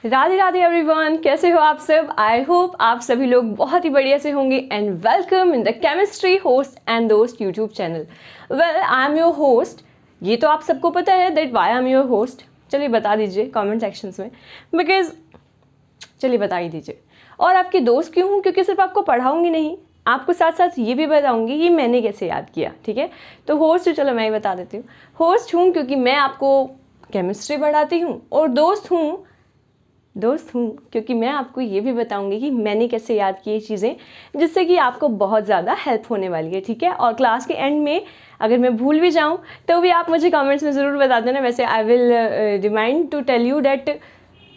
Radhe Radhe everyone, कैसे हो आप सब। आई होप आप सभी लोग बहुत ही बढ़िया से होंगे and welcome in the chemistry host and दोस्त YouTube channel. Well, I am your host. ये तो आप सबको पता है that why I am your host. चलिए बता दीजिए कमेंट सेक्शंस में, बिकॉज चलिए बता ही दीजिए। और आपकी दोस्त क्यों हूँ? क्योंकि सिर्फ आपको पढ़ाऊँगी नहीं, आपको साथ साथ ये भी बताऊंगी कि मैंने कैसे याद किया। ठीक है, तो होस्ट चलो मैं ही बता देती हूँ। होस्ट हूँ क्योंकि मैं आपको केमिस्ट्री पढ़ाती हूँ, और दोस्त हूँ क्योंकि मैं आपको ये भी बताऊंगी कि मैंने कैसे याद की ये चीज़ें, जिससे कि आपको बहुत ज़्यादा हेल्प होने वाली है। ठीक है, और क्लास के एंड में अगर मैं भूल भी जाऊं तो भी आप मुझे कमेंट्स में ज़रूर बता देना। वैसे I will remind to tell you that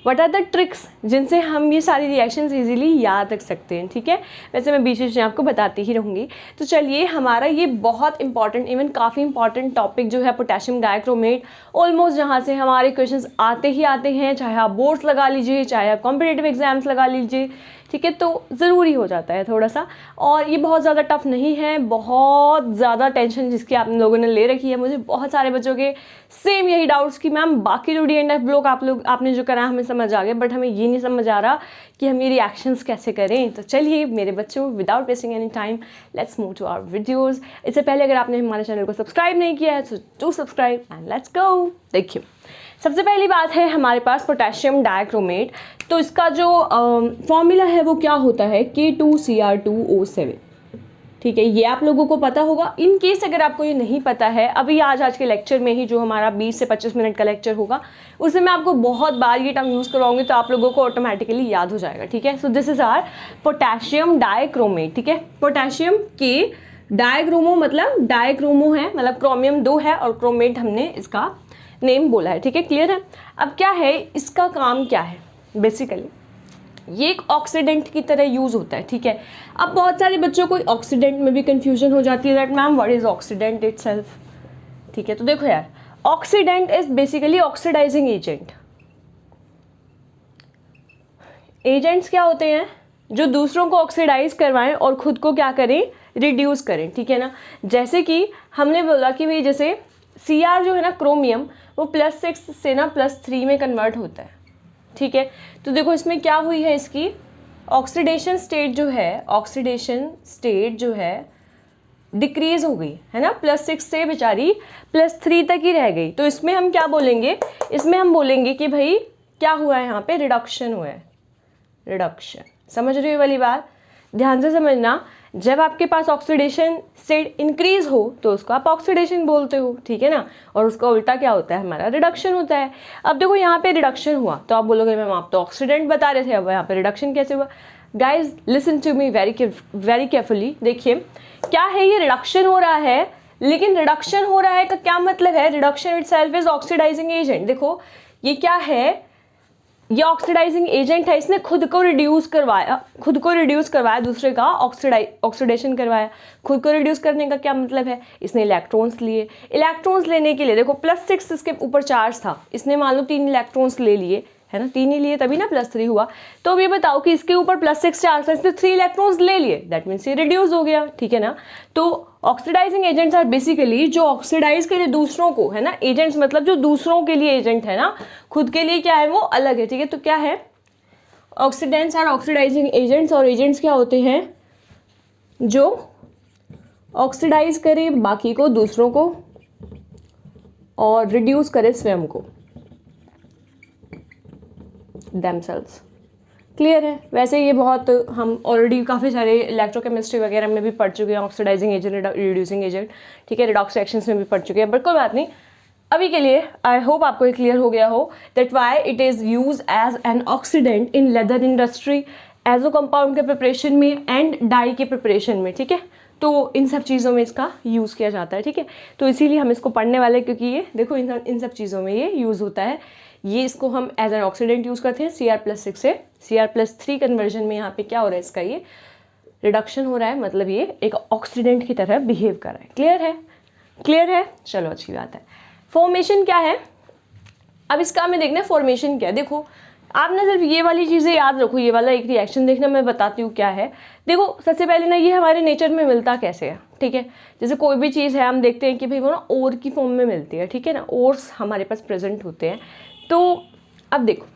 what are the tricks जिनसे हम ये सारी रिएक्शंस इजीली याद रख सकते हैं। ठीक है, वैसे मैं बीच बीच में आपको बताती ही रहूँगी। तो चलिए, हमारा ये बहुत इंपॉर्टेंट, इवन काफ़ी इंपॉर्टेंट टॉपिक जो है पोटेशियम डाइक्रोमेट, ऑलमोस्ट जहाँ से हमारे क्वेश्चंस आते ही आते हैं, चाहे आप बोर्ड्स लगा लीजिए, चाहे आप कॉम्पिटिटिव एग्जाम्स लगा लीजिए। ठीक है, तो ज़रूरी हो जाता है थोड़ा सा। और ये बहुत ज़्यादा टफ नहीं है, बहुत ज़्यादा टेंशन जिसकी आप लोगों ने ले रखी है। मुझे बहुत सारे बच्चों के सेम यही डाउट्स कि मैम बाकी जो DNF ब्लॉक आपने जो करा हमें समझ आ गया, बट हमें ये नहीं समझ आ रहा कि हम ये रिएक्शंस कैसे करें। तो चलिए मेरे बच्चों, without wasting any time, let's move to our videos. इससे पहले अगर आपने हमारे चैनल को सब्सक्राइब नहीं किया है तो do subscribe and let's go. देखिए, सबसे पहली बात है हमारे पास पोटेशियम डाइक्रोमेट। तो इसका जो फॉर्मूला है वो क्या होता है, K2Cr2O7। ठीक है, ये आप लोगों को पता होगा। इन केस अगर आपको ये नहीं पता है, अभी आज के लेक्चर में ही जो हमारा 20 से 25 मिनट का लेक्चर होगा, उसमें मैं आपको बहुत बार ये टर्म यूज़ करवाऊंगी, तो आप लोगों को ऑटोमेटिकली याद हो जाएगा। ठीक है, so this is our potassium dichromate. ठीक है, पोटेशियम के डाइक्रोमो मतलब डाइक्रोमो है, मतलब क्रोमियम 2 है, और क्रोमेट हमने इसका नेम बोला है। ठीक है, क्लियर है। अब क्या है इसका काम, क्या है बेसिकली, ये एक ऑक्सीडेंट की तरह यूज़ होता है। ठीक है, अब बहुत सारे बच्चों को ऑक्सीडेंट में भी कंफ्यूजन हो जाती है that ma'am what is oxidant itself. ठीक है, तो देखो यार, oxidant is basically oxidising agent. Agents क्या होते हैं? जो दूसरों को ऑक्सीडाइज करवाएं और खुद को क्या करें, रिड्यूस करें। ठीक है ना, जैसे कि हमने बोला कि भाई जैसे Cr जो है ना, क्रोमियम, वो +6 से ना +3 में कन्वर्ट होता है। ठीक है, तो देखो इसमें क्या हुई है, इसकी ऑक्सीडेशन स्टेट जो है डिक्रीज हो गई है ना, +6 से बेचारी +3 तक ही रह गई। तो इसमें हम क्या बोलेंगे, इसमें हम बोलेंगे कि भाई क्या हुआ है, यहाँ पे रिडक्शन हुआ है। रिडक्शन, समझ रहे हो वाली बात, ध्यान से समझना। जब आपके पास ऑक्सीडेशन स्टेट इंक्रीज हो तो उसको आप ऑक्सीडेशन बोलते हो। ठीक है ना, और उसका उल्टा क्या होता है, हमारा रिडक्शन होता है। अब देखो यहाँ पे रिडक्शन हुआ तो आप बोलोगे मैम आप तो ऑक्सीडेंट बता रहे थे, अब यहाँ पे रिडक्शन कैसे हुआ? Guys listen to me very carefully. देखिए क्या है, ये रिडक्शन हो रहा है, लेकिन रिडक्शन हो रहा है का क्या मतलब है, reduction itself is oxidising agent. देखो ये क्या है, ये ऑक्सीडाइजिंग एजेंट है, इसने खुद को रिड्यूस करवाया, दूसरे का ऑक्सीडेशन करवाया। खुद को रिड्यूस करने का क्या मतलब है, इसने इलेक्ट्रॉन्स लिए। इलेक्ट्रॉन्स लेने के लिए देखो +6 इसके ऊपर चार्ज था, इसने मान लो 3 इलेक्ट्रॉन्स ले लिए, है ना, 3 ही लिए तभी ना +3 हुआ। तो अब ये बताओ कि इसके ऊपर +6 चार्ज था, इसने 3 इलेक्ट्रॉन्स ले लिए, दैट मीन्स ये रिड्यूस हो गया। ठीक है ना, तो ऑक्सीडाइजिंग एजेंट्स आर बेसिकली जो ऑक्सीडाइज करे दूसरों को, है ना। एजेंट्स मतलब जो दूसरों के लिए एजेंट है ना, खुद के लिए क्या है वो अलग है। ठीक है, तो क्या है, ऑक्सीडेंट्स आर ऑक्सीडाइजिंग एजेंट्स, और एजेंट्स क्या होते हैं, जो ऑक्सीडाइज करे बाकी को, दूसरों को, और रिड्यूस करे स्वयं को, themselves। क्लियर है। वैसे ये बहुत हम ऑलरेडी काफ़ी सारे इलेक्ट्रोकेमिस्ट्री वगैरह में भी पढ़ चुके हैं, ऑक्सीडाइजिंग एजेंट, रिड्यूसिंग एजेंट। ठीक है, रिडॉक्स रिएक्शंस में भी पढ़ चुके हैं, बट कोई बात नहीं। अभी के लिए आई होप आपको ये क्लियर हो गया हो that why it is use as an oxidant in leather industry, azo compound के प्रिपरेशन में एंड डाई के प्रिपरेशन में। ठीक है, तो इन सब चीज़ों में इसका यूज़ किया जाता है। ठीक है, तो इसीलिए हम इसको पढ़ने वाले, क्योंकि ये देखो इन सब चीज़ों में ये यूज़ होता है। ये इसको हम एज एन ऑक्सीडेंट यूज़ करते हैं, Cr+6 से Cr+3 कन्वर्जन में यहाँ पे क्या हो रहा है, इसका ये रिडक्शन हो रहा है, मतलब ये एक ऑक्सीडेंट की तरह बिहेव कर रहा है। क्लियर है, चलो अच्छी बात है। फॉर्मेशन क्या है, अब इसका हमें देखना है फॉर्मेशन क्या है। देखो आपने सिर्फ ये वाली चीज़ें याद रखो, ये वाला एक रिएक्शन देखना, मैं बताती हूँ क्या है। देखो सबसे पहले ना, ये हमारे नेचर में मिलता कैसे है। ठीक है, जैसे कोई भी चीज़ है हम देखते हैं कि भाई वो ना ओर की फॉर्म में मिलती है। ठीक है ना, ओर्स हमारे पास प्रेजेंट होते हैं। तो अब देखो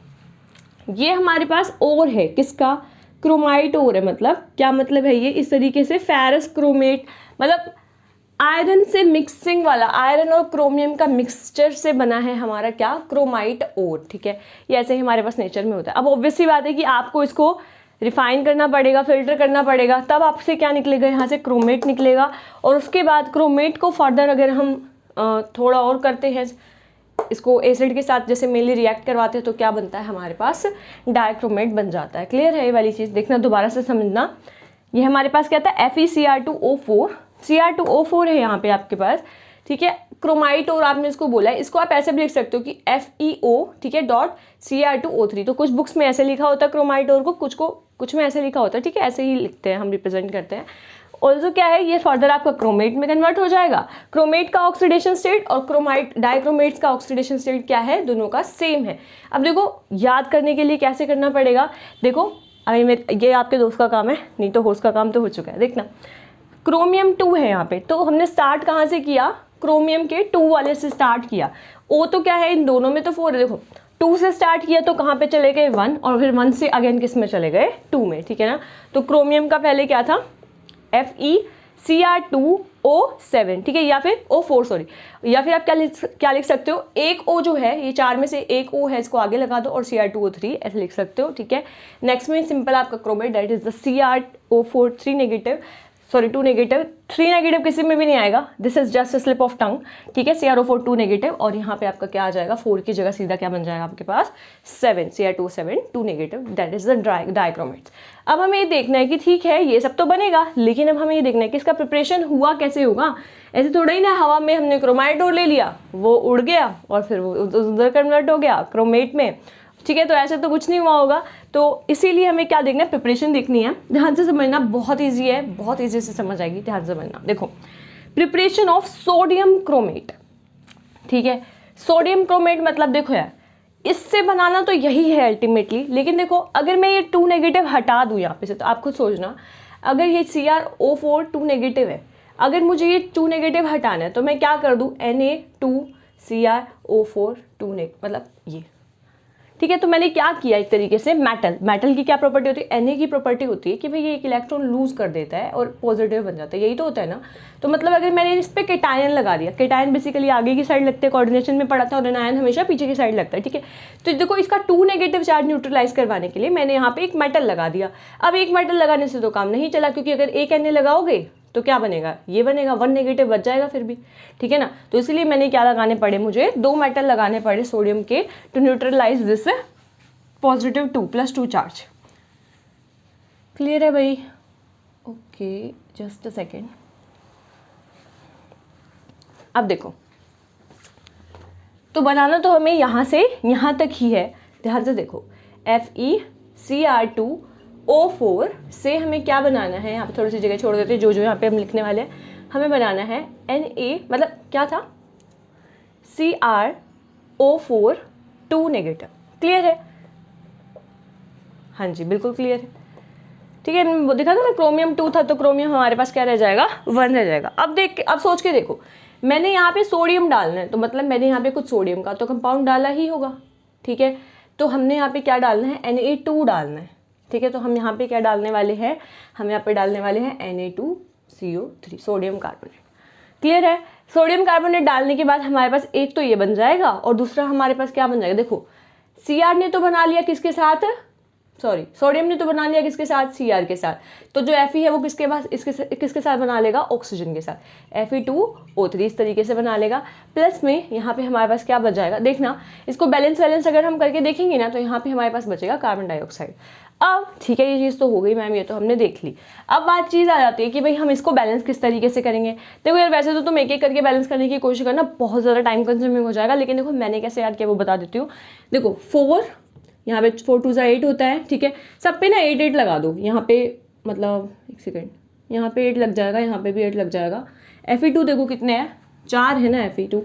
ये हमारे पास और है, किसका, क्रोमाइट और है। मतलब क्या मतलब है ये, इस तरीके से फेरस क्रोमेट, मतलब आयरन से मिक्सिंग वाला, आयरन और क्रोमियम का मिक्सचर से बना है हमारा क्या, क्रोमाइट ओर। ठीक है, ये ऐसे ही हमारे पास नेचर में होता है। अब ऑब्वियस सी बात है कि आपको इसको रिफाइन करना पड़ेगा, फिल्टर करना पड़ेगा, तब आपसे क्या निकलेगा, यहाँ से क्रोमेट निकलेगा। और उसके बाद क्रोमेट को फर्दर अगर हम थोड़ा और करते हैं, इसको एसिड के साथ जैसे मेनली रिएक्ट करवाते हैं, तो क्या बनता है हमारे पास, डाइक्रोमेट बन जाता है। क्लियर है ये वाली चीज़, देखना दोबारा से समझना। ये हमारे पास क्या था, FeCr2O4, Cr2O4 है यहाँ पे आपके पास। ठीक है, क्रोमाइट और आपने इसको बोला है, इसको आप ऐसे भी लिख सकते हो कि FeO, ठीक है, डॉट Cr2O3। तो कुछ बुक्स में ऐसे लिखा होता है क्रोमाइट और को, कुछ में ऐसे लिखा होता है। ठीक है, ऐसे ही लिखते हैं हम, रिप्रेजेंट करते हैं। ऑल्सो क्या है, ये फर्दर आपका क्रोमेट में कन्वर्ट हो जाएगा। क्रोमेट का ऑक्सीडेशन स्टेट और क्रोमाइट डाइक्रोमेट्स का ऑक्सीडेशन स्टेट क्या है, दोनों का सेम है। अब देखो याद करने के लिए कैसे करना पड़ेगा, देखो अभी ये आपके दोस्त का काम है, नहीं तो होस्ट का काम तो हो चुका है। देखना, क्रोमियम 2 है यहाँ पे, तो हमने स्टार्ट कहाँ से किया, क्रोमियम के 2 वाले से स्टार्ट किया। ओ तो क्या है, इन दोनों में तो 4 है। देखो 2 से स्टार्ट किया तो कहाँ पे चले गए, 1, और फिर 1 से अगेन किस में चले गए, 2 में। ठीक है ना, तो क्रोमियम का पहले क्या था, FeCr2O7, ठीक है, या फिर O4 सॉरी, या फिर आप क्या लिख सकते हो, एक O जो है, ये 4 में से एक O है, इसको आगे लगा दो और Cr2O3 ऐसे लिख सकते हो। ठीक है, नेक्स्ट में सिंपल आपका chromate, that is the Cr2O4 3 negative, sorry 2 negative, 3 negative किसी में भी नहीं आएगा, this is just a slip of tongue. ठीक है, Cr2O4 2 नेगेटिव, और यहाँ पे आपका क्या आ जाएगा, 4 की जगह सीधा क्या बन जाएगा आपके पास, 7, Cr2O7 2 negative, that is the डाइक्रोमेट्स। अब हमें ये देखना है कि ठीक है ये सब तो बनेगा, लेकिन अब हमें ये देखना है कि इसका प्रिपरेशन हुआ कैसे होगा। ऐसे थोड़ा ही ना हवा में हमने क्रोमाइट और ले लिया, वो उड़ गया और फिर वो उधर कन्वर्ट हो गया क्रोमेट में। ठीक है, तो ऐसे तो कुछ नहीं हुआ होगा। तो इसीलिए हमें क्या देखना है, प्रिपरेशन देखनी है। ध्यान से समझना, बहुत ईजी है, बहुत ईजी से समझ आएगी, ध्यान से समझना। देखो, प्रिपरेशन ऑफ सोडियम क्रोमेट। ठीक है, सोडियम क्रोमेट मतलब देखो यार, इससे बनाना तो यही है अल्टीमेटली। लेकिन देखो अगर मैं ये 2 नेगेटिव हटा दूँ यहाँ पे से, तो आप खुद सोचना, अगर ये Cr2O4 2 नेगेटिव है, अगर मुझे ये 2 नेगेटिव हटाना है तो मैं क्या कर दूँ, Na2Cr2O4 2 नेगेटिव, मतलब ये। ठीक है, तो मैंने क्या किया, एक तरीके से मेटल की क्या प्रॉपर्टी होती है, Na की प्रॉपर्टी होती है कि भाई ये एक इलेक्ट्रॉन लूज कर देता है और पॉजिटिव बन जाता है, यही तो होता है ना। तो मतलब अगर मैंने इस पर केटायन लगा दिया, केटायन बेसिकली आगे की साइड लगते हैं, कोऑर्डिनेशन में पढ़ा था, और एनायन हमेशा पीछे की साइड लगता है। ठीक है, तो देखो इसका 2 नेगेटिव चार्ज न्यूट्रलाइज करवाने के लिए मैंने यहाँ पे एक मेटल लगा दिया। अब एक मेटल लगाने से तो काम नहीं चला, क्योंकि अगर एक Na लगाओगे तो क्या बनेगा, ये बनेगा, 1 नेगेटिव बच जाएगा फिर भी। ठीक है ना, तो इसलिए मैंने क्या लगाने पड़े, मुझे 2 मेटल लगाने पड़े सोडियम के, to neutralise this positive 2 + 2 charge. Clear है भाई, ओके, जस्ट अ सेकेंड। अब देखो, तो बनाना तो हमें यहाँ से यहाँ तक ही है। ध्यान से देखो, FeCr2O4 से हमें क्या बनाना है, यहाँ पे थोड़ी सी जगह छोड़ देते हैं, जो यहाँ पे हम लिखने वाले हैं, हमें बनाना है Na, मतलब क्या था, Cr2O4 2 नेगेटिव। क्लियर है, हाँ जी बिल्कुल क्लियर है। ठीक है, वो दिखा था ना, क्रोमियम 2 था, तो क्रोमियम हमारे पास क्या रह जाएगा, 1 रह जाएगा। अब सोच के देखो, मैंने यहाँ पे सोडियम डालना है, तो मतलब मैंने यहाँ पे कुछ सोडियम का तो कंपाउंड डाला ही होगा। ठीक है, तो हमने यहाँ पे क्या डालना है, Na2 डालना है। ठीक है, तो हम यहाँ पे क्या डालने वाले हैं, हम यहाँ पे डालने वाले हैं Na2CO3, सोडियम कार्बोनेट। क्लियर है, सोडियम कार्बोनेट डालने के बाद हमारे पास एक तो ये बन जाएगा, और दूसरा हमारे पास क्या बन जाएगा, देखो Cr ने तो बना लिया किसके साथ, सोडियम ने तो बना लिया किसके साथ, Cr के साथ। तो जो Fe है वो किसके पास, किसके साथ बना लेगा, ऑक्सीजन के साथ, Fe2O3 इस तरीके से बना लेगा। प्लस में यहाँ पे हमारे पास क्या बच जाएगा, देखना इसको बैलेंस अगर हम करके देखेंगे ना, तो यहाँ पे हमारे पास बचेगा कार्बन डाइऑक्साइड। अब ठीक है, ये चीज़ तो हो गई मैम, ये तो हमने देख ली। अब बात चीज़ आ जाती है कि भाई हम इसको बैलेंस किस तरीके से करेंगे। देखो यार, वैसे तो तुम एक एक करके बैलेंस करने की कोशिश करना, बहुत ज़्यादा टाइम कंज्यूमिंग हो जाएगा, लेकिन देखो मैंने कैसे याद किया वो बता देती हूँ। देखो 4, यहाँ पे 4 2 8 होता है। ठीक है, सब पे ना 8 8 लगा दो, यहाँ पे मतलब एक सेकेंड, यहाँ पे 8 लग जाएगा, यहाँ पे भी 8 लग जाएगा। Fe2 देखो कितने हैं, 4 है ना Fe2,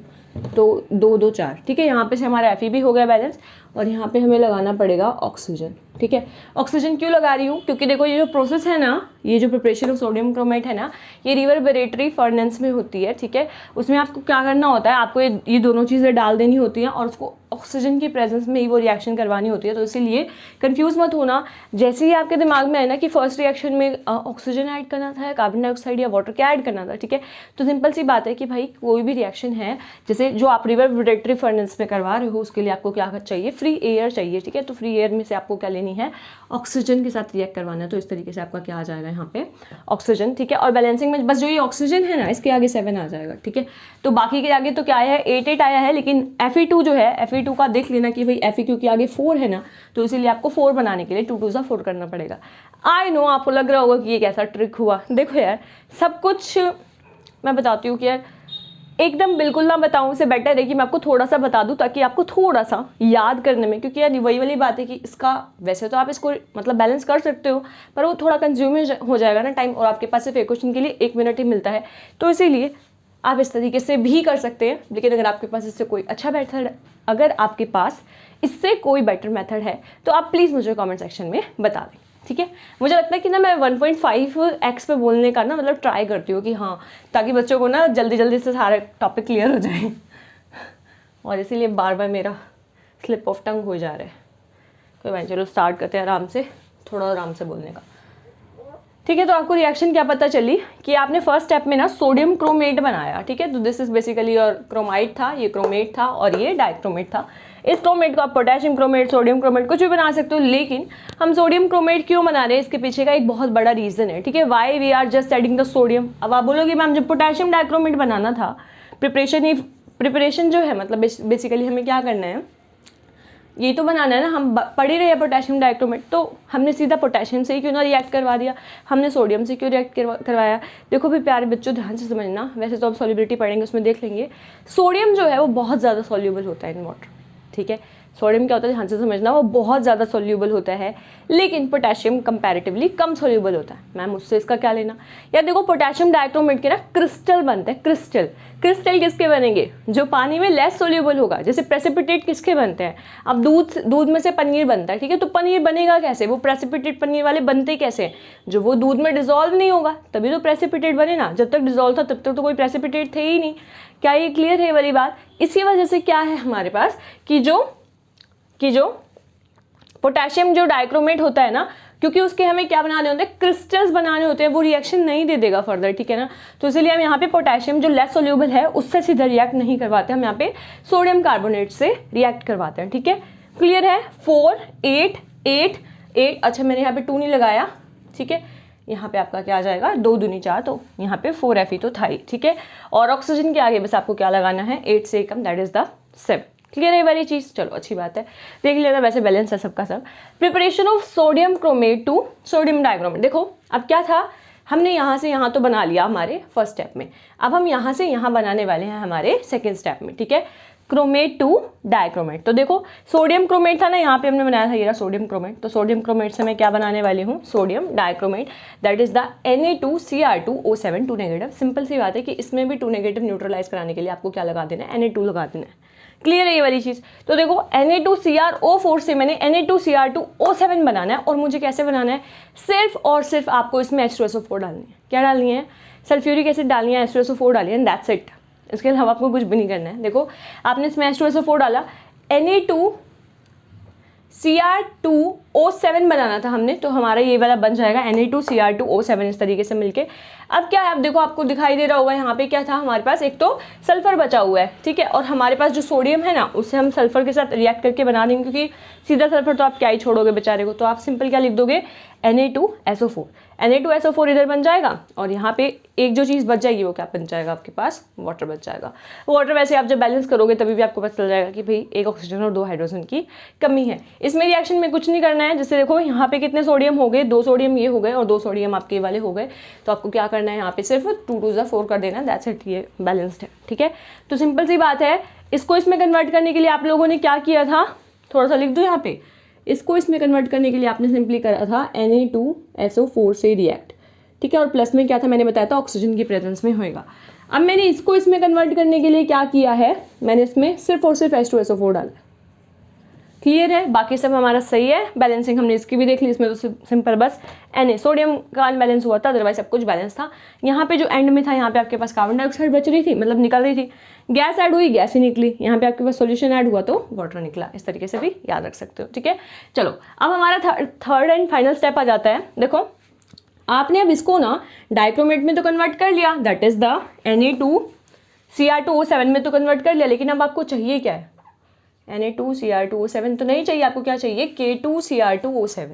तो 2 2 4। ठीक है, यहाँ पे से हमारा Fe भी हो गया बैलेंस, और यहाँ पे हमें लगाना पड़ेगा ऑक्सीजन। ठीक है, ऑक्सीजन क्यों लगा रही हूँ, क्योंकि देखो ये जो प्रोसेस है ना, ये जो प्रिपरेशन ऑफ सोडियम क्रोमेट है ना, ये रिवर्बरेटरी फर्नेस में होती है। ठीक है, उसमें आपको क्या करना होता है, आपको ये दोनों चीज़ें डाल देनी होती हैं और उसको ऑक्सीजन की प्रेजेंस में ही वो रिएक्शन करवानी होती है। तो इसीलिए कंफ्यूज मत होना, जैसे ही आपके दिमाग में है ना कि फर्स्ट रिएक्शन में ऑक्सीजन ऐड करना था, कार्बन डाइऑक्साइड या वाटर क्या ऐड करना था, ठीक है, तो सिंपल सी बात है कि भाई कोई भी रिएक्शन है जैसे जो आप रिवर्बरेटरी फर्नेस में करवा रहे हो, उसके लिए आपको क्या चाहिए, फ्री एयर चाहिए। ठीक है, तो फ्री एयर में से आपको क्या लेनी है, ऑक्सीजन के साथ रिएक्ट करवाना है। तो इस तरीके से आपका क्या आ जाएगा यहाँ पे, ऑक्सीजन। ठीक है, और बैलेंसिंग में बस जो ये ऑक्सीजन है ना, इसके आगे 7 आ जाएगा। ठीक है, तो बाकी के आगे तो क्या आया है, 8 आया है, लेकिन Fe2 जो है, Fe2 का देख लेना कि भाई Fe क्योंकि आगे 4 है ना, तो इसीलिए आपको 4 बनाने के लिए 2 2 4 करना पड़ेगा। आई नो आपको लग रहा होगा कि ये कैसा ट्रिक हुआ। देखो यार, सब कुछ मैं बताती हूँ कि यार एकदम बिल्कुल ना बताऊँ, इससे बेटर है कि मैं आपको थोड़ा सा बता दूँ ताकि आपको थोड़ा सा याद करने में, क्योंकि यार वही वाली बात है कि इसका वैसे तो आप इसको मतलब बैलेंस कर सकते हो, पर वो थोड़ा कंज्यूम हो जाएगा ना टाइम, और आपके पास सिर्फ एक क्वेश्चन के लिए 1 मिनट ही मिलता है। तो इसीलिए आप इस तरीके से भी कर सकते हैं, लेकिन अगर आपके पास इससे कोई अच्छा मेथड, अगर आपके पास इससे कोई बेटर मेथड है तो आप प्लीज़ मुझे कमेंट सेक्शन में बता दें। ठीक है, मुझे लगता है कि ना मैं 1.5x पे बोलने का ना मतलब ट्राई करती हूँ कि हाँ, ताकि बच्चों को ना जल्दी जल्दी से सारे टॉपिक क्लियर हो जाए, और इसीलिए बार बार मेरा स्लिप ऑफ टंग हो जा रहा है। कोई बात, चलो स्टार्ट करते हैं आराम से, थोड़ा आराम से बोलने का। ठीक है, तो आपको रिएक्शन क्या पता चली कि आपने फर्स्ट स्टेप में ना सोडियम क्रोमेट बनाया। ठीक है, तो दिस इज बेसिकली और क्रोमाइड था, ये क्रोमेट था और ये डाइक्रोमेट था। इस क्रोमेट को आप पोटेशियम क्रोमेट, सोडियम क्रोमेट कुछ भी बना सकते हो, लेकिन हम सोडियम क्रोमेट क्यों बना रहे हैं, इसके पीछे का एक बहुत बड़ा रीजन है। ठीक है, why we are just adding the sodium. अब आप बोलोगे मैम जब पोटेशियम डाइक्रोमेट बनाना था, प्रिपरेशन जो है मतलब बेसिकली हमें क्या करना है, ये तो बनाना है ना, हम पढ़ ही रहे हैं पोटेशियम डाइक्रोमेट, तो हमने सीधा पोटेशियम से ही क्यों ना रिएक्ट करवा दिया, हमने सोडियम से क्यों रिएक्ट करवाया। देखो भी प्यारे बच्चों, ध्यान से समझना, वैसे तो आप सॉल्युबिलिटी पढ़ेंगे उसमें देख लेंगे, सोडियम जो है वो बहुत ज़्यादा सॉल्युबल होता है इन वाटर। ठीक है, सोडियम क्या होता है ध्यान से समझना, वो बहुत ज़्यादा सॉल्युबल होता है, लेकिन पोटेशियम कंपैरेटिवली कम सॉल्युबल होता है। मैम उससे इसका क्या लेना, यार देखो पोटेशियम डाइक्रोमेट के ना क्रिस्टल बनते हैं, क्रिस्टल। क्रिस्टल किसके बनेंगे, जो पानी में लेस सोल्यूबल होगा। जैसे प्रेसिपिटेट किसके बनते हैं, अब दूध में से पनीर बनता है। ठीक है, तो पनीर बनेगा कैसे, वो प्रेसिपिटेट पनीर वाले बनते कैसे हैं, जो वो दूध में डिजोल्व नहीं होगा तभी तो प्रेसिपिटेट बने ना, जब तक डिजोल्व था तब तक तो कोई प्रेसिपिटेट थे ही नहीं। क्या ये क्लियर है ये वाली बात। इसी वजह से क्या है हमारे पास कि जो पोटेशियम जो डाइक्रोमेट होता है ना, क्योंकि उसके हमें क्या बनाने होते हैं, क्रिस्टल्स बनाने होते हैं, वो रिएक्शन नहीं दे देगा फर्दर। ठीक है ना, तो इसलिए हम यहाँ पे पोटेशियम जो लेस सोल्यूबल है उससे सीधा रिएक्ट नहीं करवाते, हम यहाँ पे सोडियम कार्बोनेट से रिएक्ट करवाते हैं। ठीक है, क्लियर है। 4 8 8 8, अच्छा मैंने यहाँ पे 2 नहीं लगाया। ठीक है, यहाँ पे आपका क्या आ जाएगा, 2 दूनी 4, तो यहाँ पे 4 Fe तो था ही। ठीक है, और ऑक्सीजन के आगे बस आपको क्या लगाना है, 8 से कम, दैट इज द 7। क्लियर है वाली चीज़, चलो अच्छी बात है, देख लेना, वैसे बैलेंस है सबका सब। Preparation of sodium chromate to sodium dichromate. देखो अब क्या था, हमने यहाँ से यहाँ तो बना लिया हमारे फर्स्ट स्टेप में, अब हम यहाँ से यहाँ बनाने वाले हैं हमारे सेकेंड स्टेप में। ठीक है, क्रोमेट टू डाइक्रोमेट। तो देखो सोडियम क्रोमेट था ना, यहाँ पे हमने बनाया था ये रहा सोडियम क्रोमेट, तो सोडियम क्रोमेट से मैं क्या बनाने वाली हूँ, sodium dichromate, that is the Na2Cr2O7 2 negative. Simple सी बात है कि इसमें भी 2 नेगेटिव न्यूट्रलाइज कराने के लिए आपको क्या लगा देना है, Na2 लगा देना है। क्लियर है ये वाली चीज़। तो देखो Na2CrO4 से मैंने Na2Cr2O7 बनाना है, और मुझे कैसे बनाना है, सिर्फ और सिर्फ आपको इसमें H2SO4 डालनी है। क्या डालनी है, सल्फ्यूरिक एसिड डालनी है, H2SO4 डालिए, एंड दैट्स इट। इसके अलावा आपको कुछ भी नहीं करना है। देखो आपने इसमें H2SO4 डाला, Na2Cr2O7 बनाना था हमने, तो हमारा ये वाला बन जाएगा Na2Cr2O7 इस तरीके से मिलके। अब क्या है, अब देखो आपको दिखाई दे रहा होगा यहाँ पे क्या था हमारे पास, एक तो सल्फर बचा हुआ है। ठीक है, और हमारे पास जो सोडियम है ना, उससे हम सल्फर के साथ रिएक्ट करके बना देंगे, क्योंकि सीधा सल्फर तो आप क्या ही छोड़ोगे बेचारे को, तो आप सिंपल क्या लिख दोगे, Na2SO4। Na2SO4 इधर बन जाएगा, और यहाँ पे एक जो चीज़ बच जाएगी वो क्या बन जाएगा, आपके पास वाटर बच जाएगा। वाटर वैसे आप जब बैलेंस करोगे तभी भी आपको पता चल जाएगा कि भाई एक ऑक्सीजन और 2 हाइड्रोजन की कमी है। इसमें रिएक्शन में कुछ नहीं करना है। जैसे देखो यहाँ पे कितने सोडियम हो गए, 2 सोडियम ये हो गए और 2 सोडियम आपके वाले हो गए, तो आपको क्या करना है, यहाँ पे सिर्फ 2 2 4 कर देना, दैट्स इट, ये बैलेंस्ड है। ठीक है, तो सिंपल सी बात है। इसको इसमें कन्वर्ट करने के लिए आप लोगों ने क्या किया था, थोड़ा सा लिख दो यहाँ पे, इसको इसमें कन्वर्ट करने के लिए आपने सिंपली करा था Na2SO4 से रिएक्ट। ठीक है, और प्लस में क्या था मैंने बताया था, ऑक्सीजन की प्रेजेंस में होएगा। अब मैंने इसको इसमें कन्वर्ट करने के लिए क्या किया है, मैंने इसमें सिर्फ और सिर्फ H2SO4 डाला। क्लियर है, बाकी सब हमारा सही है। बैलेंसिंग हमने इसकी भी देख ली, इसमें तो सिंपल बस Na सोडियम का अनबैलेंस हुआ था, अदरवाइज सब कुछ बैलेंस था। यहाँ पे जो एंड में था, यहाँ पे आपके पास कार्बन डाइऑक्साइड बच रही थी, मतलब निकल रही थी, गैस ऐड हुई, गैस ही निकली, यहाँ पे आपके पास सॉल्यूशन ऐड हुआ तो वाटर निकला। इस तरीके से भी याद रख सकते हो, ठीक है। चलो अब हमारा थर्ड एंड फाइनल स्टेप आ जाता है। देखो आपने अब इसको ना डाइक्रोमेट में तो कन्वर्ट कर लिया, दैट इज द Na2Cr2O7 में तो कन्वर्ट कर लिया, लेकिन अब आपको चाहिए क्या है? Na2Cr2O7 तो नहीं चाहिए, आपको क्या चाहिए? K2Cr2O7।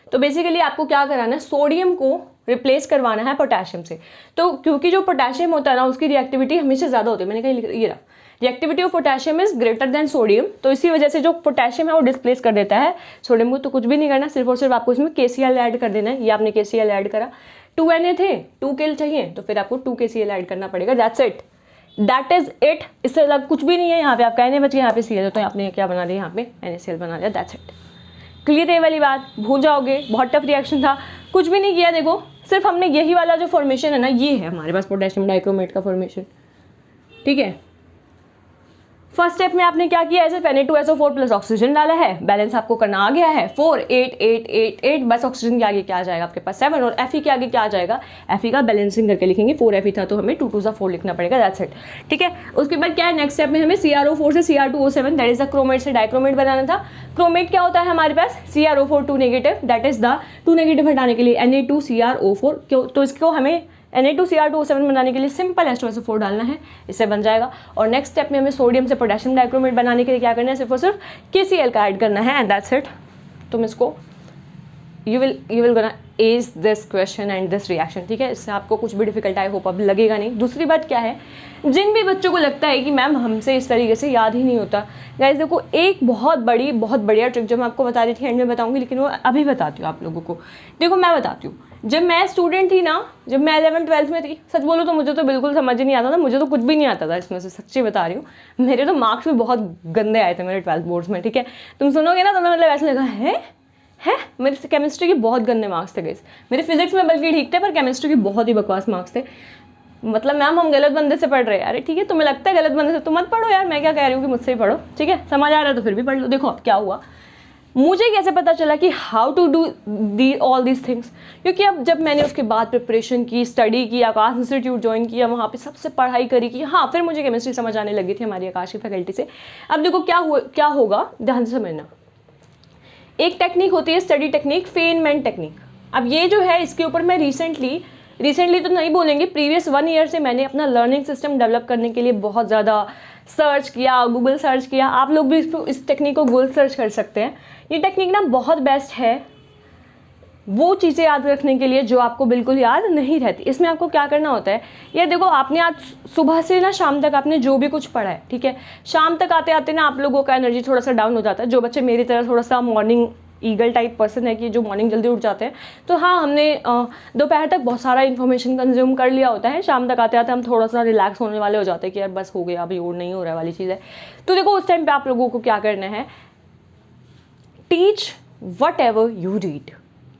तो बेसिकली आपको क्या कराना है? सोडियम को रिप्लेस करवाना है पोटेशियम से। तो क्योंकि जो पोटेशियम होता है ना, उसकी रिएक्टिविटी हमेशा ज़्यादा होती है, मैंने कहीं ये रहा, reactivity of potassium is greater than sodium. तो इसी वजह से जो पोटेशियम है वो डिस्प्लेस कर देता है सोडियम को। तो कुछ भी नहीं करना, सिर्फ और सिर्फ आपको इसमें KCl ऐड कर देना है। ये आपने KCl ऐड करा, 2 Na थे, 2 Kl चाहिए, तो फिर आपको 2 KCl ऐड करना पड़ेगा। That's it, that is it. इससे अलग कुछ भी नहीं है। यहाँ पे आपका Na बच गया, यहाँ पे Cl, तो आपने क्या बना दिया? यहाँ पे NaCl बना लिया, दैट्स इट। क्लियर है ये वाली बात? भूल जाओगे, बहुत टफ रिएक्शन था, कुछ भी नहीं किया। देखो सिर्फ हमने यही वाला जो फॉर्मेशन है ना, ये है हमारे पास पोटेशियम डाइक्रोमेट का फॉर्मेशन, ठीक है। फर्स्ट स्टेप में आपने क्या किया है? सिर्फ Na2SO4 प्लस ऑक्सीजन डाला है, बैलेंस आपको करना आ गया है 4 8 8 8 8। बस ऑक्सीजन के आगे क्या आ जाएगा आपके पास? 7, और Fe के आगे क्या आ जाएगा? Fe का बैलेंसिंग करके लिखेंगे, 4 Fe था तो हमें 2 2 4 लिखना पड़ेगा, दैट्स इट, ठीक है। उसके बाद क्या है नेक्स्ट स्टेप में? हमें CrO4 से Cr2O7 that is the chromate से डाइक्रोमेट बनाना था। क्रोमेट क्या होता है हमारे पास? CrO4 2 negative, that is the 2 negative हटाने के लिए Na2CrO4, तो इसको हमें Na2Cr2O7 बनाने के लिए सिंपल H2SO4 डालना है, इससे बन जाएगा। और नेक्स्ट स्टेप में हमें सोडियम से पोटेशियम डाइक्रोमेट बनाने के लिए क्या करना है? सिर्फ और सिर्फ KCl का ऐड करना है, एंड दैट्स इट। तुम इसको you will gonna as this question and this reaction, ठीक है। इससे आपको कुछ भी डिफिकल्ट आई होप अब लगेगा नहीं। दूसरी बात क्या है, जिन भी बच्चों को लगता है कि मैम हमसे इस तरीके से याद ही नहीं होता, गाइस देखो एक बहुत बढ़िया ट्रिक जो मैं आपको बता रही थी, एंड में बताऊंगी, लेकिन वो अभी बताती हूँ आप लोगों को। देखो मैं बताती हूँ, जब मैं स्टूडेंट थी ना, जब मैं 11th 12th में थी, सच बोलो तो मुझे तो बिल्कुल समझ ही नहीं आता था, मुझे तो कुछ भी नहीं आता था इसमें से, सच्ची बता रही हूँ। मेरे तो मार्क्स भी बहुत गंदे आए थे मेरे 12th बोर्ड्स में, ठीक है। तुम सुनोगे ना तो मतलब ऐसा लगा है मेरे केमिस्ट्री के बहुत गंदे मार्क्स थे गाइस। मेरे फिजिक्स में बल्कि ठीक थे, पर केमिस्ट्री के बहुत ही बकवास मार्क्स थे। मतलब मैम हम गलत बंदे से पढ़ रहे हैं। अरे ठीक है, तुम्हें लगता है गलत बंदे से तो मत पढ़ो यार, मैं क्या कह रही हूँ कि मुझसे ही पढ़ो, ठीक है। समझ आ रहा है तो फिर भी पढ़ लो। देखो अब क्या हुआ, मुझे कैसे पता चला कि how to do all these things, क्योंकि अब जब मैंने उसके बाद प्रिपरेशन की, स्टडी की, आकाश इंस्टीट्यूट ज्वाइन किया, वहाँ पे सबसे पढ़ाई करी की, हाँ फिर मुझे केमिस्ट्री समझ आने लगी थी हमारी आकाश की फैकल्टी से। अब देखो क्या होगा, ध्यान से समझना। एक टेक्निक होती है स्टडी टेक्निक, फेनमैन टेक्निक। अब ये जो है इसके ऊपर मैं रिसेंटली तो नहीं बोलेंगे, प्रीवियस 1 ईयर से मैंने अपना लर्निंग सिस्टम डेवलप करने के लिए बहुत ज़्यादा सर्च किया, गूगल सर्च किया। आप लोग भी इस टेक्निक को गूगल सर्च कर सकते हैं। ये टेक्निक ना बहुत बेस्ट है वो चीज़ें याद रखने के लिए जो आपको बिल्कुल याद नहीं रहती। इसमें आपको क्या करना होता है, ये देखो आपने आज सुबह से ना शाम तक आपने जो भी कुछ पढ़ा है, ठीक है, शाम तक आते आते ना आप लोगों का एनर्जी थोड़ा सा डाउन हो जाता है। जो बच्चे मेरी तरह थोड़ा सा मॉर्निंग ईगल टाइप पर्सन है कि जो मॉर्निंग जल्दी उठ जाते हैं, तो हाँ हमने दोपहर तक बहुत सारा इन्फॉर्मेशन कंज्यूम कर लिया होता है, शाम तक आते आते हम थोड़ा सा रिलैक्स होने वाले हो जाते हैं कि यार बस हो गया, अभी और नहीं हो रहा वाली चीज़ है। तो देखो उस टाइम पे आप लोगों को क्या करना है, teach what ever you read.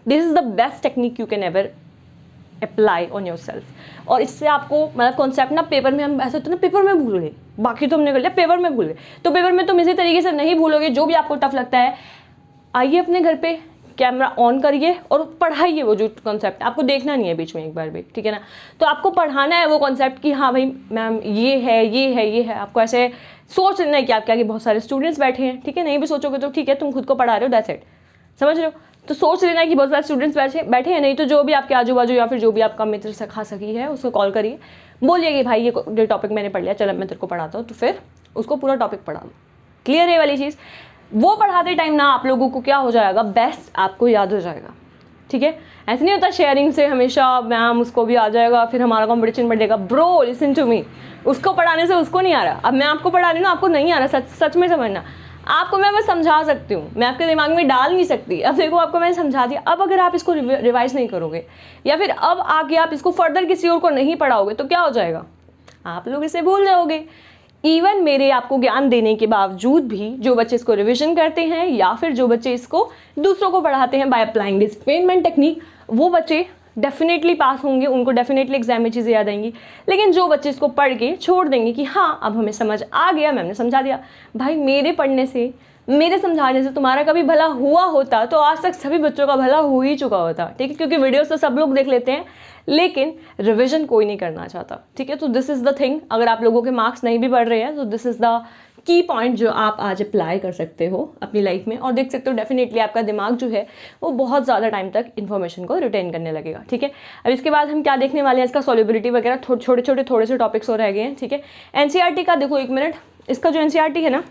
This is the best technique you can ever apply on your self. और इससे आपको मतलब कॉन्सेप्ट ना पेपर में, हम ऐसा होता है ना पेपर में भूल गए, बाकी तो हमने कर लिया, पेपर में भूल गए। तो पेपर में तुम इसी तरीके से नहीं भूलोगे। जो भी आपको टफ लगता है, आइए अपने घर पे कैमरा ऑन करिए और पढ़ाइए वो जो कॉन्सेप्ट, आपको देखना नहीं है बीच में एक बार भी, ठीक है ना। तो आपको पढ़ाना है वो कॉन्सेप्ट कि हाँ भाई मैम ये है ये है ये है। आपको ऐसे सोच लेना है कि आपके आगे बहुत सारे स्टूडेंट्स बैठे हैं, ठीक है। नहीं भी सोचोगे तो ठीक है, तुम खुद को पढ़ा रहे हो, दैट्स इट, समझ रहे हो। तो सोच लेना है कि बहुत सारे स्टूडेंट्स बैठे हैं। नहीं तो जो भी आपके आजू बाजू या फिर जो भी आपका मित्र सखा सखी है उसको कॉल करिए, बोलिए कि भाई ये टॉपिक मैंने पढ़ लिया, चल मैं तेरे को पढ़ाता हूँ, तो फिर उसको पूरा टॉपिक पढ़ा दो। क्लियर है वाली चीज़। वो पढ़ाते टाइम ना आप लोगों को क्या हो जाएगा, बेस्ट आपको याद हो जाएगा, ठीक है। ऐसे नहीं होता शेयरिंग से हमेशा मैम उसको भी आ जाएगा फिर हमारा कॉम्पिटिशन बढ़ेगा। ब्रो लिसन टू मी, उसको पढ़ाने से उसको नहीं आ रहा, अब मैं आपको पढ़ा रही हूँ आपको नहीं आ रहा, सच में समझना। आपको मैं बस समझा सकती हूँ, मैं आपके दिमाग में डाल नहीं सकती। अब देखो आपको मैंने समझा दिया, अब अगर आप इसको रिवाइज नहीं करोगे या फिर अब आके आप इसको फर्दर किसी और को नहीं पढ़ाओगे तो क्या हो जाएगा, आप लोग इसे भूल जाओगे। इवन मेरे आपको ज्ञान देने के बावजूद भी जो बच्चे इसको रिविजन करते हैं या फिर जो बच्चे इसको दूसरों को पढ़ाते हैं by applying this Feynman technique, वो बच्चे डेफिनेटली पास होंगे, उनको डेफिनेटली एग्जाम में चीज़ें याद आएंगी। लेकिन जो बच्चे इसको पढ़ के छोड़ देंगे कि हाँ अब हमें समझ आ गया, मैम ने समझा दिया, भाई मेरे पढ़ने से, मेरे समझाने से तुम्हारा कभी भला हुआ होता तो आज तक सभी बच्चों का भला हो ही चुका होता, ठीक है। क्योंकि वीडियोस तो सब लोग देख लेते हैं लेकिन रिवीजन कोई नहीं करना चाहता, ठीक है। तो दिस इज़ द थिंग, अगर आप लोगों के मार्क्स नहीं भी बढ़ रहे हैं तो this is the key point जो आप आज अप्लाई कर सकते हो अपनी लाइफ में, और देख सकते हो डेफिनेटली आपका दिमाग जो है वो बहुत ज़्यादा टाइम तक इन्फॉर्मेशन को रिटेन करने लगेगा, ठीक है। अब इसके बाद हम क्या देखने वाले हैं, इसका सॉल्युबिलिटी वगैरह थोड़े से टॉपिक्स और रह गए हैं, ठीक है। एनसीईआरटी का देखो, एक मिनट, इसका जो एनसीईआरटी है ना,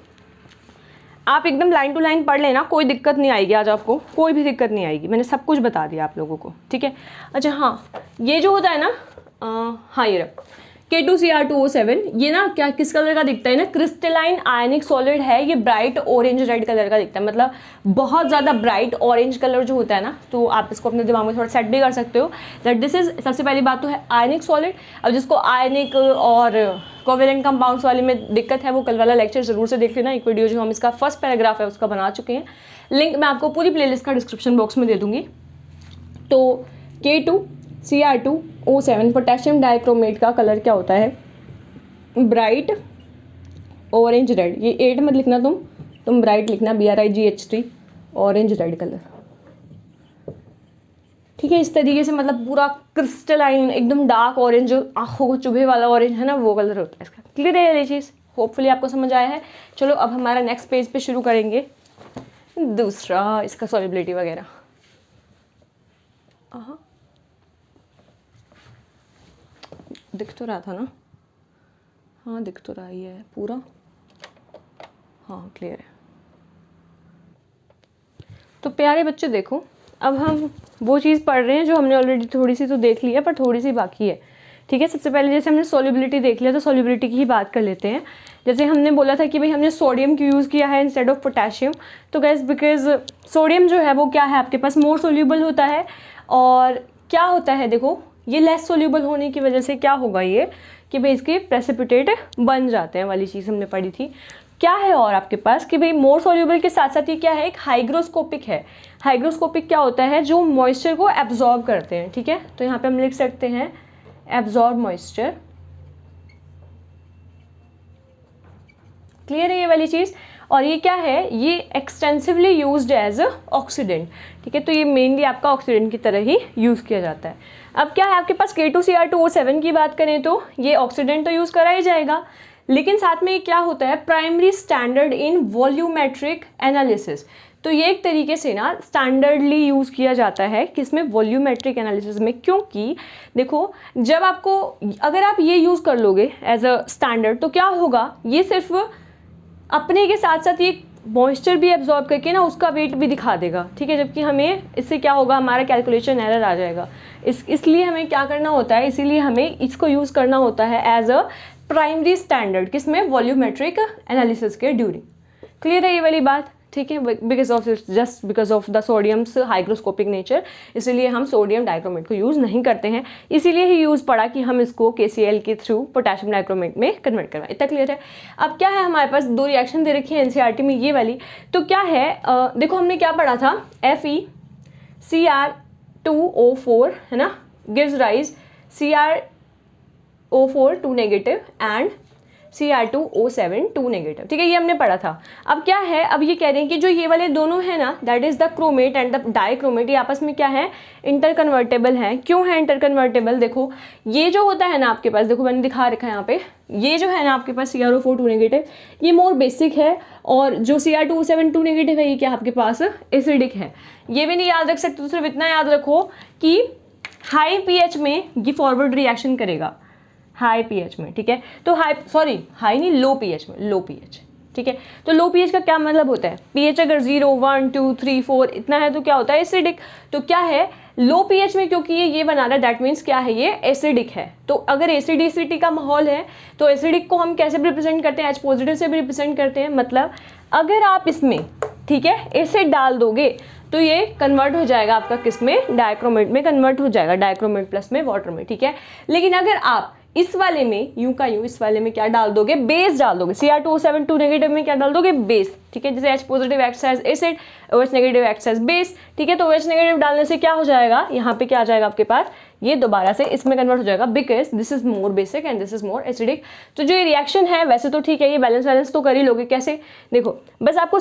आप एकदम लाइन टू लाइन पढ़ लेना, कोई दिक्कत नहीं आएगी आज, आपको कोई भी दिक्कत नहीं आएगी, मैंने सब कुछ बता दिया आप लोगों को, ठीक है। अच्छा हाँ, ये जो होता है ना, हाँ ये रहा K2Cr2O7, ये ना क्या किस कलर का दिखता है ना, क्रिस्टलाइन आयनिक सॉलिड है, ये ब्राइट ऑरेंज रेड कलर का दिखता है, मतलब बहुत ज़्यादा ब्राइट ऑरेंज कलर जो होता है ना, तो आप इसको अपने दिमाग में थोड़ा सेट भी कर सकते हो दैट दिस इज, सबसे पहली बात तो है आयनिक सॉलिड। अब जिसको आयनिक और कोवेलेंट कंपाउंड्स वाले में दिक्कत है वो कल वाला लेक्चर जरूर से देख लेना, एक वीडियो जो हम इसका फर्स्ट पैराग्राफ है उसका बना चुके हैं, लिंक मैं आपको पूरी प्लेलिस्ट का डिस्क्रिप्शन बॉक्स में दे दूंगी। तो K2Cr2O7 पोटेशियम डाइक्रोमेट का कलर क्या होता है, ब्राइट ऑरेंज रेड, ये 8 मत लिखना तुम ब्राइट लिखना, BRIGHT, ऑरेंज रेड कलर, ठीक है। इस तरीके से मतलब पूरा क्रिस्टलाइन एकदम डार्क ऑरेंज, जो आंखों को चुभे वाला ऑरेंज है ना, वो कलर होता है इसका। क्लियर है ये चीज़, होपफुली आपको समझ आया है। चलो अब हमारा नेक्स्ट पेज पे शुरू करेंगे दूसरा, इसका सॉल्युबिलिटी वगैरह। दिख तो रहा था ना, हाँ दिख तो रहा ही है पूरा, हाँ क्लियर है। तो प्यारे बच्चे देखो, अब हम वो चीज़ पढ़ रहे हैं जो हमने ऑलरेडी थोड़ी सी तो देख ली है पर थोड़ी सी बाकी है, ठीक है। सबसे पहले जैसे हमने सॉल्युबिलिटी देख लिया तो सॉल्युबिलिटी की ही बात कर लेते हैं। जैसे हमने बोला था कि भाई हमने सोडियम क्यों यूज़ किया है इंस्टेड ऑफ पोटेशियम, तो गैस बिकॉज सोडियम जो है वो क्या है आपके पास मोर सोल्यूबल होता है, और क्या होता है देखो, ये लेस सोल्यूबल होने की वजह से क्या होगा ये कि भाई इसके प्रेसिपिटेट बन जाते हैं वाली चीज़ हमने पढ़ी थी। क्या है और आपके पास कि भाई मोर सोल्यूबल के साथ साथ ये क्या है, एक हाइग्रोस्कोपिक है। हाइग्रोस्कोपिक क्या होता है, जो मॉइस्चर को एब्जॉर्ब करते हैं, ठीक है। तो यहाँ पे हम लिख सकते हैं एब्जॉर्ब मॉइस्चर, क्लियर है ये वाली चीज़। और ये क्या है, ये extensively used as a oxidant, ठीक है। तो ये मेनली आपका ऑक्सीडेंट की तरह ही यूज़ किया जाता है। अब क्या है आपके पास K2Cr2O7 की बात करें तो ये ऑक्सीडेंट तो यूज़ करा ही जाएगा, लेकिन साथ में ये क्या होता है, primary standard in volumetric analysis. तो ये एक तरीके से ना स्टैंडर्डली यूज़ किया जाता है किसमें, वॉल्यूमेट्रिक एनालिसिस में। क्योंकि देखो जब आपको, अगर आप ये यूज़ कर लोगे एज अ स्टैंडर्ड तो क्या होगा, ये सिर्फ अपने के साथ साथ ये मॉइस्चर भी एब्जॉर्ब करके ना उसका वेट भी दिखा देगा, ठीक है। जबकि हमें इससे क्या होगा, हमारा कैलकुलेशन एरर आ जाएगा। इसलिए हमें क्या करना होता है, इसीलिए हमें इसको यूज़ करना होता है एज अ प्राइमरी स्टैंडर्ड, किसमें, वॉल्यूमेट्रिक एनालिसिस के ड्यूरिंग। क्लियर है ये वाली बात, ठीक है। Because of just because of the sodiums hygroscopic nature, इसीलिए हम सोडियम डाइक्रोमेट को यूज़ नहीं करते हैं, इसीलिए ही यूज़ पड़ा कि हम इसको KCl के थ्रू पोटेशियम डाइक्रोमेट में कन्वर्ट करवाएं। इतना क्लियर है। अब क्या है, हमारे पास दो रिएक्शन दे रखी है एनसीईआरटी में ये वाली। तो क्या है, देखो हमने क्या पढ़ा था, FeCr2O4 है ना, gives rise Cr O4 2 negative and Cr2O7 2 negative, ठीक है, ये हमने पढ़ा था। अब क्या है, अब ये कह रहे हैं कि जो ये वाले दोनों है ना, that is the chromate and the dichromate, ये आपस में क्या है, इंटरकन्वर्टेबल है। क्यों है इंटरकन्वर्टेबल, देखो ये जो होता है ना आपके पास, देखो मैंने दिखा रखा है यहाँ पे, ये जो है ना आपके पास CrO4 2 नेगेटिव, ये मोर बेसिक है, और जो Cr2O7 2 नेगेटिव है ये क्या आपके पास एसिडिक है। ये भी नहीं याद रख सकते तो सिर्फ इतना याद रखो कि हाई pH में ये फॉरवर्ड रिएक्शन करेगा, हाई pH में, ठीक है। तो हाई नहीं, लो pH में, लो pH, ठीक है। तो लो pH का क्या मतलब होता है, pH अगर 0 1 2 3 4 इतना है तो क्या होता है, एसिडिक। तो क्या है, लो pH में क्योंकि ये बना रहा है, दैट मीन्स क्या है, ये एसिडिक है। तो अगर एसिडिसिटी का माहौल है तो एसिडिक को हम कैसे रिप्रेजेंट करते हैं, H पॉजिटिव से भी रिप्रेजेंट करते हैं। मतलब अगर आप इसमें, ठीक है, एसिड डाल दोगे तो ये कन्वर्ट हो जाएगा आपका किस में, डाइक्रोमेट में कन्वर्ट हो जाएगा, डाइक्रोमेट प्लस में वाटर में, ठीक है। लेकिन अगर आप इस वाले में यूं का यूं, इस वाले में क्या डाल दोगे, बेस डाल दोगे। Cr2O7 2 नेगेटिव में क्या डाल दोगे, बेस, ठीक है। जैसे H positive acts as acid, OH negative acts as base, ठीक है। तो OH नेगेटिव डालने से क्या हो जाएगा, यहाँ पे क्या आ जाएगा आपके पास, ये दोबारा से इसमें कन्वर्ट हो जाएगा, because this is more basic and this is more acidic. तो जो ये रिएक्शन है वैसे तो ठीक है, ये बैलेंस तो कर ही लोगे। कैसे, देखो बस आपको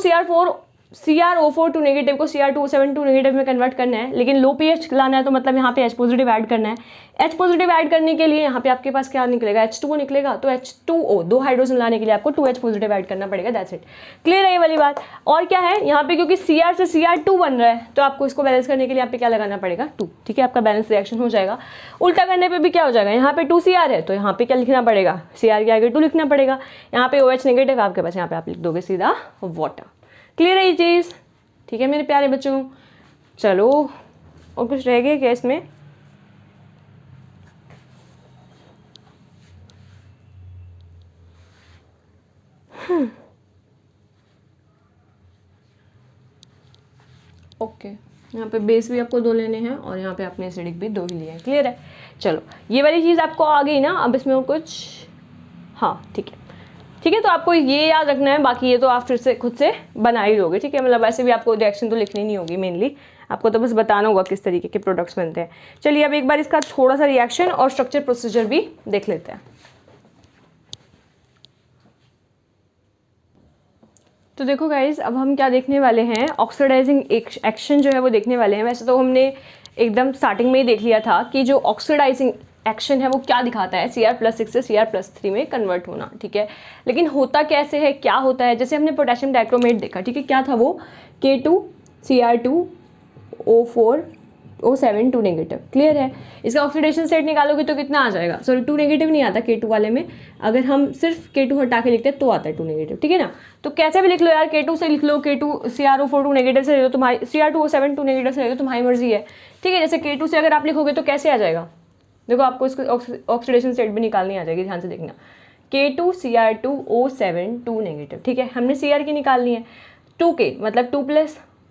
CrO4 2 नेगेटिव को Cr2O7 2 नेगेटिव में कन्वर्ट करना है, लेकिन लो पीएच लाना है, तो मतलब यहाँ पे H पॉजिटिव ऐड करना है। H पॉजिटिव ऐड करने के लिए यहाँ पे आपके पास क्या निकलेगा, H2O निकलेगा। तो H2O 2 हाइड्रोजन लाने के लिए आपको 2H पॉजिटिव ऐड करना पड़ेगा, दैट्स इट। क्लियर है ये वाली बात। और क्या है यहाँ पे, क्योंकि Cr से Cr2 बन रहा है, तो आपको इसको बैलेंस करने के लिए यहाँ पे क्या लगाना पड़ेगा, 2, ठीक है। आपका बैलेंस रिएक्शन हो जाएगा। उल्टा करने पर भी क्या हो जाएगा, यहाँ पे 2Cr है, तो यहाँ पे क्या लिखना पड़ेगा, Cr के आगे 2 लिखना पड़ेगा। यहाँ पे OH नेगेटिव आपके पास, यहाँ पे आप लिख दोगे सीधा वाटर। क्लियर है ये चीज़, ठीक है मेरे प्यारे बच्चों। चलो, और कुछ रह गया क्या इसमें, ओके। यहाँ पे बेस भी आपको 2 लेने हैं और यहाँ पे आपने एसिडिक भी 2 ही लिए हैं। क्लियर है। चलो, ये वाली चीज़ आपको आ गई ना। अब इसमें और कुछ, हाँ ठीक है, ठीक है। तो आपको ये याद रखना है, बाकी ये तो आप फिर से खुद से बना ही लोगे, ठीक है। मतलब वैसे भी आपको रिएक्शन तो लिखनी नहीं होगी, मेनली आपको तो बस बताना होगा किस तरीके के प्रोडक्ट्स बनते हैं। चलिए अब एक बार इसका थोड़ा सा रिएक्शन और स्ट्रक्चर प्रोसीजर भी देख लेते हैं। तो देखो गाइज, अब हम क्या देखने वाले हैं, ऑक्सीडाइजिंग एक्शन जो है वो देखने वाले हैं। वैसे तो हमने एकदम स्टार्टिंग में ही देख लिया था कि जो ऑक्सीडाइजिंग एक्शन है वो क्या दिखाता है, Cr+6 से Cr+3 में कन्वर्ट होना, ठीक है। लेकिन होता कैसे है, क्या होता है, जैसे हमने पोटेशियम डाइक्रोमेट देखा, ठीक है। क्या था वो, K2Cr2O4O7 2 नेगेटिव। क्लियर है। इसका ऑक्सीडेशन स्टेट निकालोगे तो कितना आ जाएगा, सॉरी 2 नेगेटिव नहीं आता K2 वाले में, अगर हम सिर्फ K2 हटा के लिखते हैं तो आता है 2 नेगेटिव, ठीक है ना। तो कैसे भी लिख लो यार, K2 से लिख लो, K2CrO4 2 नेगेटिव से ले लो, तुम्हारी Cr2O7 2 नेगेटिव से ले लो, तुम्हारी मर्जी है, ठीक है। जैसे K2 से अगर आप लिखोगे तो कैसे आ जाएगा, देखो आपको इसको ऑक्सीडेशन स्टेट भी निकालनी आ जाएगी, ध्यान से देखना। K2Cr2O7 2 नेगेटिव, ठीक है। हमने Cr की निकालनी है, 2K मतलब 2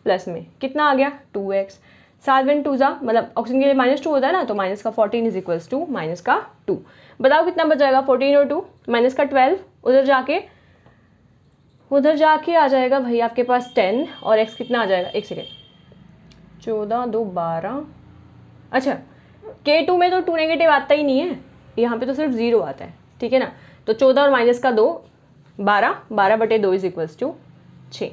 प्लस में कितना आ गया, 2x। 7 2 जा, मतलब ऑक्सीजन के लिए -2 होता है ना, तो माइनस का 14 इज इक्वल्स टू माइनस का 2। बताओ कितना बच जाएगा, 14 और 2 माइनस का 12, उधर जाके आ जाएगा भाई आपके पास 10, और x कितना आ जाएगा, एक सेकेंड, 14 2 12। अच्छा, K2 में तो 2 नेगेटिव आता ही नहीं है, यहाँ पे तो सिर्फ 0 आता है, ठीक है ना। तो 14 और माइनस का 2 12/2 इज इक्वल्स टू 6,